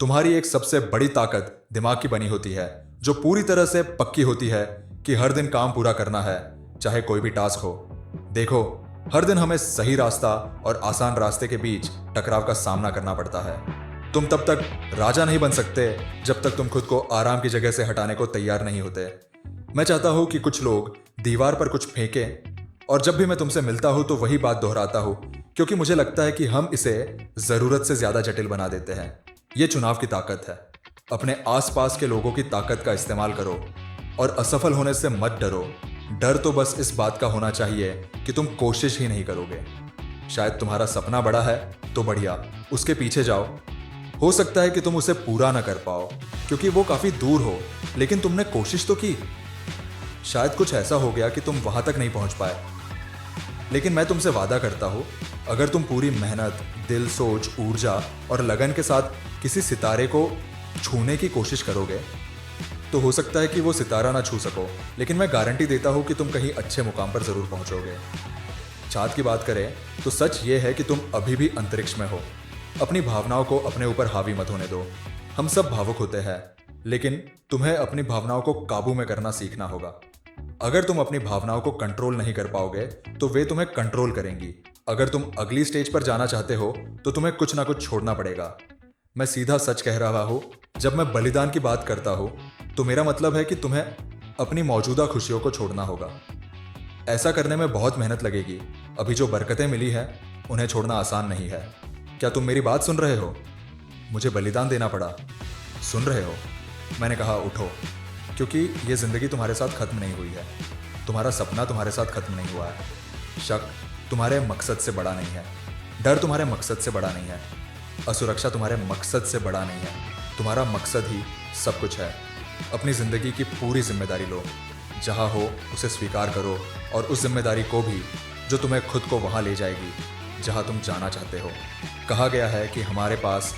तुम्हारी एक सबसे बड़ी ताकत दिमाग की बनी होती है, जो पूरी तरह से पक्की होती है कि हर दिन काम पूरा करना है, चाहे कोई भी टास्क हो। देखो, हर दिन हमें सही रास्ता और आसान रास्ते के बीच टकराव का सामना करना पड़ता है। तुम तब तक राजा नहीं बन सकते जब तक तुम खुद को आराम की जगह से हटाने को तैयार नहीं होते। मैं चाहता हूं कि कुछ लोग दीवार पर कुछ फेंकें, और जब भी मैं तुमसे मिलता हूं तो वही बात दोहराता हूं, क्योंकि मुझे लगता है कि हम इसे जरूरत से ज्यादा जटिल बना देते हैं। ये चुनाव की ताकत है। अपने आसपास के लोगों की ताकत का इस्तेमाल करो और असफल होने से मत डरो। डर तो बस इस बात का होना चाहिए कि तुम कोशिश ही नहीं करोगे। शायद तुम्हारा सपना बड़ा है तो बढ़िया, उसके पीछे जाओ। हो सकता है कि तुम उसे पूरा ना कर पाओ क्योंकि वो काफी दूर हो, लेकिन तुमने कोशिश तो की। शायद कुछ ऐसा हो गया कि तुम वहां तक नहीं पहुंच पाए, लेकिन मैं तुमसे वादा करता हूं, अगर तुम पूरी मेहनत, दिल, सोच, ऊर्जा और लगन के साथ किसी सितारे को छूने की कोशिश करोगे, तो हो सकता है कि वो सितारा ना छू सको, लेकिन मैं गारंटी देता हूं कि तुम कहीं अच्छे मुकाम पर जरूर पहुंचोगे। चाँद की बात करें तो सच ये है कि तुम अभी भी अंतरिक्ष में हो। अपनी भावनाओं को अपने ऊपर हावी मत होने दो। हम सब भावुक होते हैं, लेकिन तुम्हें अपनी भावनाओं को काबू में करना सीखना होगा। अगर तुम अपनी भावनाओं को कंट्रोल नहीं कर पाओगे तो वे तुम्हें कंट्रोल करेंगी। अगर तुम अगली स्टेज पर जाना चाहते हो तो तुम्हें कुछ ना कुछ छोड़ना पड़ेगा। मैं सीधा सच कह रहा हूं। जब मैं बलिदान की बात करता हूं तो मेरा मतलब है कि तुम्हें अपनी मौजूदा खुशियों को छोड़ना होगा। ऐसा करने में बहुत मेहनत लगेगी। अभी जो बरकतें मिली हैं उन्हें छोड़ना आसान नहीं है। क्या तुम मेरी बात सुन रहे हो? मुझे बलिदान देना पड़ा। सुन रहे हो? मैंने कहा उठो, क्योंकि ये जिंदगी तुम्हारे साथ खत्म नहीं हुई है। तुम्हारा सपना तुम्हारे साथ खत्म नहीं हुआ है। शक तुम्हारे मकसद से बड़ा नहीं है। डर तुम्हारे मकसद से बड़ा नहीं है। असुरक्षा तुम्हारे मकसद से बड़ा नहीं है। तुम्हारा मकसद ही सब कुछ है। अपनी जिंदगी की पूरी जिम्मेदारी लो। जहाँ हो उसे स्वीकार करो, और उस जिम्मेदारी को भी जो तुम्हें खुद को वहाँ ले जाएगी जहाँ तुम जाना चाहते हो। कहा गया है कि हमारे पास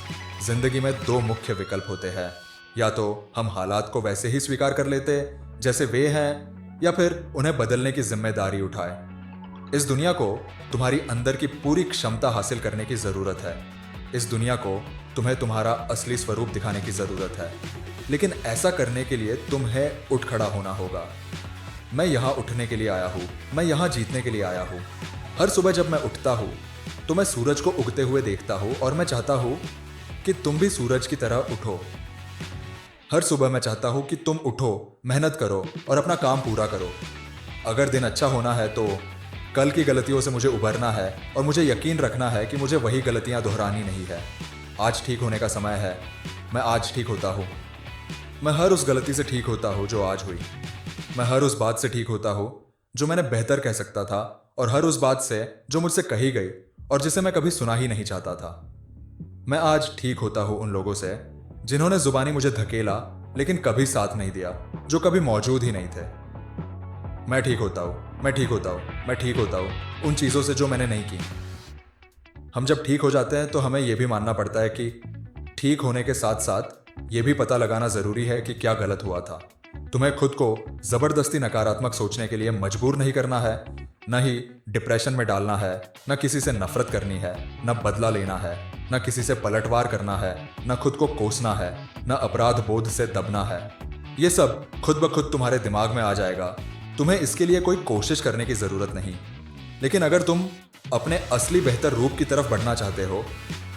जिंदगी में दो मुख्य विकल्प होते हैं। या तो हम हालात को वैसे ही स्वीकार कर लेते जैसे वे हैं, या फिर उन्हें बदलने की जिम्मेदारी उठाए। इस दुनिया को तुम्हारी अंदर की पूरी क्षमता हासिल करने की जरूरत है। इस दुनिया को तुम्हें तुम्हारा असली स्वरूप दिखाने की जरूरत है, लेकिन ऐसा करने के लिए तुम्हें उठ खड़ा होना होगा। मैं यहाँ उठने के लिए आया हूँ। मैं यहाँ जीतने के लिए आया हूँ। हर सुबह जब मैं उठता हूँ तो मैं सूरज को उगते हुए देखता हूँ, और मैं चाहता हूँ कि तुम भी सूरज की तरह उठो। हर सुबह मैं चाहता हूँ कि तुम उठो, मेहनत करो और अपना काम पूरा करो। अगर दिन अच्छा होना है तो कल की गलतियों से मुझे उभरना है, और मुझे यकीन रखना है कि मुझे वही गलतियाँ दोहरानी नहीं है। आज ठीक होने का समय है। मैं आज ठीक होता हूँ। मैं हर उस गलती से ठीक होता हूँ जो आज हुई। मैं हर उस बात से ठीक होता हूँ जो मैंने बेहतर कह सकता था, और हर उस बात से जो मुझसे कही गई और जिसे मैं कभी सुना ही नहीं चाहता था। मैं आज ठीक होता हूँ उन लोगों से जिन्होंने जुबानी मुझे धकेला लेकिन कभी साथ नहीं दिया, जो कभी मौजूद ही नहीं थे। मैं ठीक होता हूँ, मैं ठीक होता हूँ, मैं ठीक होता हूँ उन चीज़ों से जो मैंने नहीं की। हम जब ठीक हो जाते हैं तो हमें यह भी मानना पड़ता है कि ठीक होने के साथ साथ ये भी पता लगाना ज़रूरी है कि क्या गलत हुआ था। तुम्हें खुद को ज़बरदस्ती नकारात्मक सोचने के लिए मजबूर नहीं करना है, न ही डिप्रेशन में डालना है, न किसी से नफरत करनी है, न बदला लेना है, न किसी से पलटवार करना है, न खुद को कोसना है, न अपराध बोध से दबना है। ये सब खुद ब खुद तुम्हारे दिमाग में आ जाएगा। तुम्हें इसके लिए कोई कोशिश करने की ज़रूरत नहीं। लेकिन अगर तुम अपने असली बेहतर रूप की तरफ बढ़ना चाहते हो,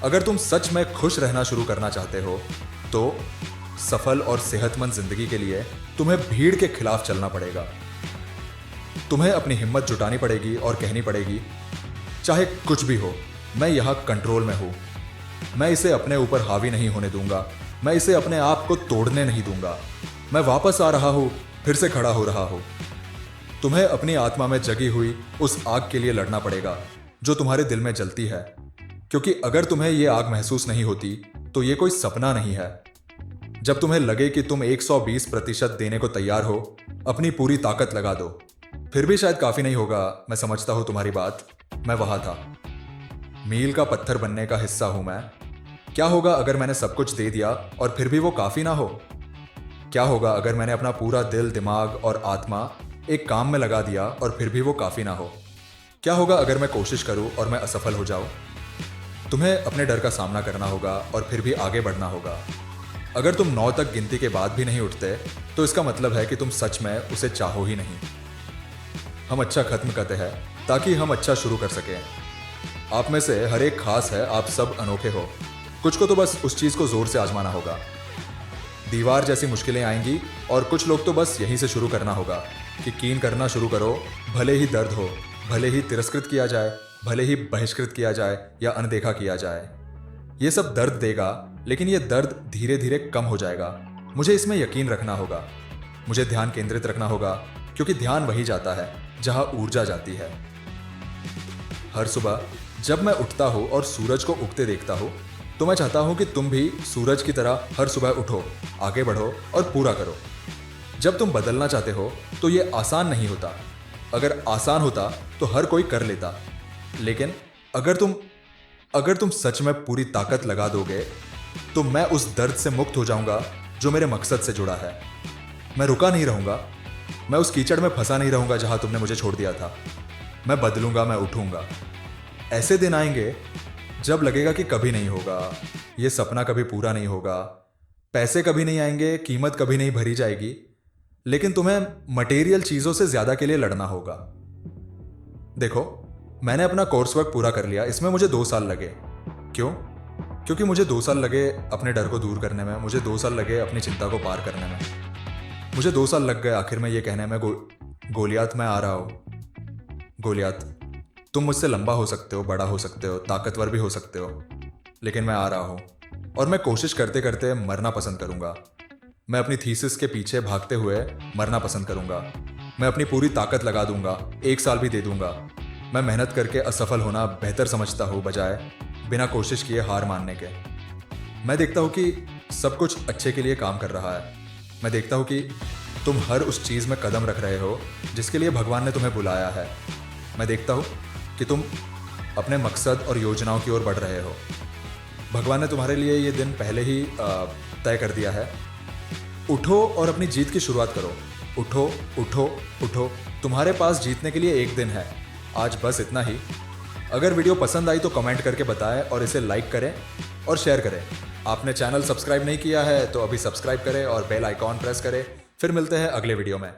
अगर तुम सच में खुश रहना शुरू करना चाहते हो, तो सफल और सेहतमंद जिंदगी के लिए तुम्हें भीड़ के खिलाफ चलना पड़ेगा। तुम्हें अपनी हिम्मत जुटानी पड़ेगी और कहनी पड़ेगी, चाहे कुछ भी हो, मैं यहां कंट्रोल में हूं। मैं इसे अपने ऊपर हावी नहीं होने दूंगा। मैं इसे अपने आप को तोड़ने नहीं दूंगा। मैं वापस आ रहा हूं, फिर से खड़ा हो रहा हूं। तुम्हें अपनी आत्मा में जगी हुई उस आग के लिए लड़ना पड़ेगा जो तुम्हारे दिल में जलती है, क्योंकि अगर तुम्हें यह आग महसूस नहीं होती तो यह कोई सपना नहीं है। जब तुम्हें लगे कि तुम 120% देने को तैयार हो, अपनी पूरी ताकत लगा दो। फिर भी शायद काफी नहीं होगा, मैं समझता हूं तुम्हारी बात। मैं वहां था। मील का पत्थर बनने का हिस्सा हूं मैं। क्या होगा अगर मैंने सब कुछ दे दिया और फिर भी वो काफी ना हो? क्या होगा अगर मैंने अपना पूरा दिल, दिमाग और आत्मा एक काम में लगा दिया और फिर भी वो काफी ना हो? क्या होगा अगर मैं कोशिश करूं और मैं असफल हो जाऊं? तुम्हें अपने डर का सामना करना होगा और फिर भी आगे बढ़ना होगा। अगर तुम 9 तक गिनती के बाद भी नहीं उठते तो इसका मतलब है कि तुम सच में उसे चाहो ही नहीं। हम अच्छा खत्म करते हैं ताकि हम अच्छा शुरू कर सकें। आप में से हर एक खास है, आप सब अनोखे हो। कुछ को तो बस उस चीज को जोर से आजमाना होगा। दीवार जैसी मुश्किलें आएंगी और कुछ लोग तो बस यहीं से शुरू करना होगा कि कीन करना शुरू करो। भले ही दर्द हो, भले ही तिरस्कृत किया जाए, भले ही बहिष्कृत किया जाए या अनदेखा किया जाए, ये सब दर्द देगा, लेकिन ये दर्द धीरे धीरे कम हो जाएगा। मुझे इसमें यकीन रखना होगा। मुझे ध्यान केंद्रित रखना होगा, क्योंकि ध्यान वही जाता है जहां ऊर्जा जाती है। हर सुबह जब मैं उठता हूं और सूरज को उगते देखता हूं, तो मैं चाहता हूं कि तुम भी सूरज की तरह हर सुबह उठो, आगे बढ़ो और पूरा करो। जब तुम बदलना चाहते हो तो ये आसान नहीं होता। अगर आसान होता तो हर कोई कर लेता, लेकिन अगर तुम सच में पूरी ताकत लगा दोगे तो मैं उस दर्द से मुक्त हो जाऊंगा जो मेरे मकसद से जुड़ा है। मैं रुका नहीं रहूंगा, मैं उस कीचड़ में फंसा नहीं रहूंगा जहां तुमने मुझे छोड़ दिया था। मैं बदलूंगा, मैं उठूंगा। ऐसे दिन आएंगे जब लगेगा कि कभी नहीं होगा, ये सपना कभी पूरा नहीं होगा, पैसे कभी नहीं आएंगे, कीमत कभी नहीं भरी जाएगी, लेकिन तुम्हें मटेरियल चीजों से ज्यादा के लिए लड़ना होगा। देखो, मैंने अपना कोर्स वर्क पूरा कर लिया। इसमें मुझे 2 साल लगे। क्यों? क्योंकि मुझे 2 साल लगे अपने डर को दूर करने में, मुझे 2 साल लगे अपनी चिंता को पार करने में, मुझे 2 साल लग गए आखिर में ये कहने में, गोलियात मैं आ रहा हूँ। गोलियात, तुम मुझसे लंबा हो सकते हो, बड़ा हो सकते हो, ताकतवर भी हो सकते हो, लेकिन मैं आ रहा हूँ और मैं कोशिश करते करते मरना पसंद करूँगा। मैं अपनी थीसिस के पीछे भागते हुए मरना पसंद करूँगा। मैं अपनी पूरी ताकत लगा दूंगा, 1 साल भी दे दूंगा। मैं मेहनत करके असफल होना बेहतर समझता हूँ बजाय बिना कोशिश किए हार मानने के। मैं देखता हूँ कि सब कुछ अच्छे के लिए काम कर रहा है। मैं देखता हूँ कि तुम हर उस चीज़ में कदम रख रहे हो जिसके लिए भगवान ने तुम्हें बुलाया है। मैं देखता हूँ कि तुम अपने मकसद और योजनाओं की ओर बढ़ रहे हो। भगवान ने तुम्हारे लिए ये दिन पहले ही तय कर दिया है। उठो और अपनी जीत की शुरुआत करो। उठो, उठो, उठो। तुम्हारे पास जीतने के लिए 1 दिन है। आज बस इतना ही। अगर वीडियो पसंद आई तो कमेंट करके बताएं और इसे लाइक करें और शेयर करें। आपने चैनल सब्सक्राइब नहीं किया है तो अभी सब्सक्राइब करें और बेल आइकॉन प्रेस करें। फिर मिलते हैं अगले वीडियो में।